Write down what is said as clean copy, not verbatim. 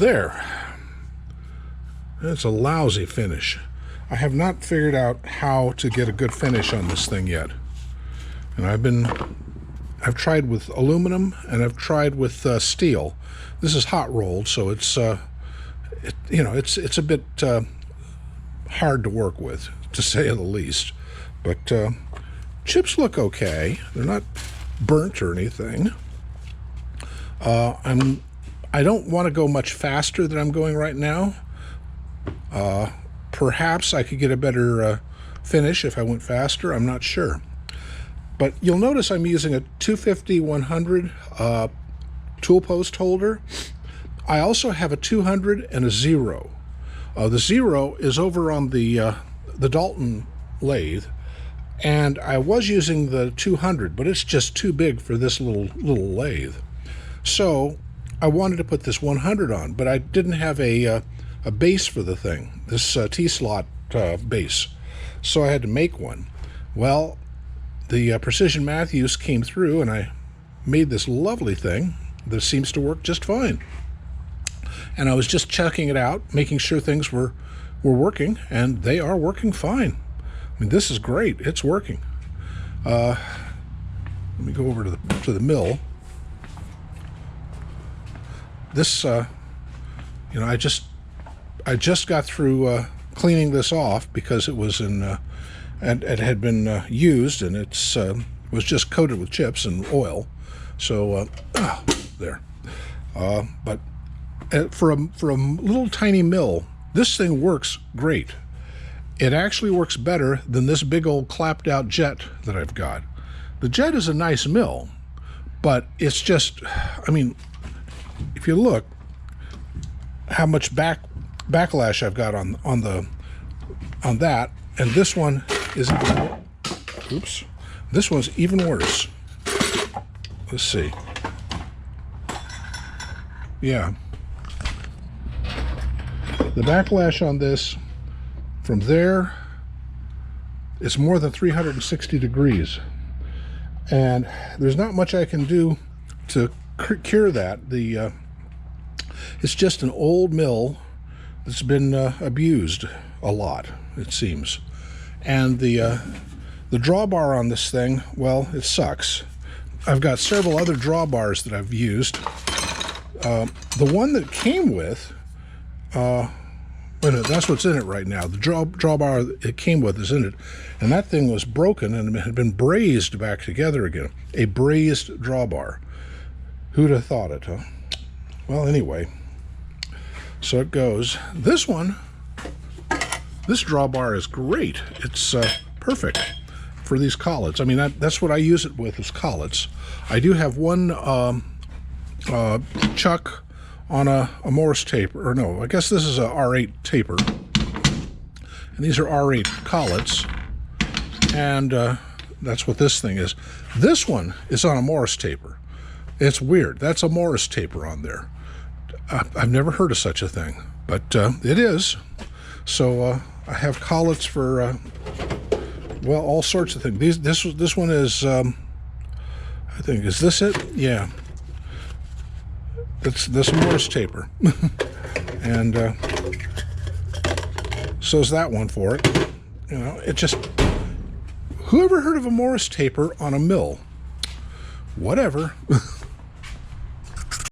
There. It's a lousy finish. I have not figured out how to get a good finish on this thing yet. And I've tried with aluminum and I've tried with steel. This is hot rolled, so it's it's a bit hard to work with, to say the least. But chips look okay. They're not burnt or anything. I don't want to go much faster than I'm going right now. Perhaps I could get a better finish if I went faster. I'm not sure. But you'll notice I'm using a 250-100 tool post holder. I also have a 200 and a 0. The 0 is over on the Dalton lathe, and I was using the 200, but it's just too big for this little lathe. So I wanted to put this 100 on, but I didn't have a base for the thing, this T-slot base. So I had to make one. Well, the Precision Matthews came through, and I made this lovely thing that seems to work just fine. And I was just checking it out, making sure things were working, and they are working fine. I mean, this is great. It's working. Let me go over to the mill. This, I just got through cleaning this off because it was and it had been used, and it's was just coated with chips and oil. So there. But for a little tiny mill, this thing works great. It actually works better than this big old clapped out jet that I've got. The jet is a nice mill, but it's just, I mean, if you look how much backlash I've got on that, and this one is even, oops, this one's even worse. Let's see. Yeah. The backlash on this from there is more than 360 degrees. And there's not much I can do to cure that. It's just an old mill that's been abused a lot, it seems. And the drawbar on this thing, well, it sucks. I've got several other drawbars that I've used. The one that came with, that's what's in it right now. The drawbar it came with is in it. And that thing was broken and it had been brazed back together again. A brazed drawbar. Who'd have thought it, huh? Well, anyway. So it goes. This drawbar is great. It's perfect for these collets. I mean, that's what I use it with, is collets. I do have one chuck on a Morse taper, or no, I guess this is a R8 taper. And these are R8 collets, and that's what this thing is. This one is on a Morse taper. It's weird. That's a Morse taper on there. I've never heard of such a thing, but it is. So I have collets for, well, all sorts of things. This one is, I think, is this it? Yeah. It's this Morse taper. And so's that one for it. You know, it just, whoever heard of a Morse taper on a mill? Whatever.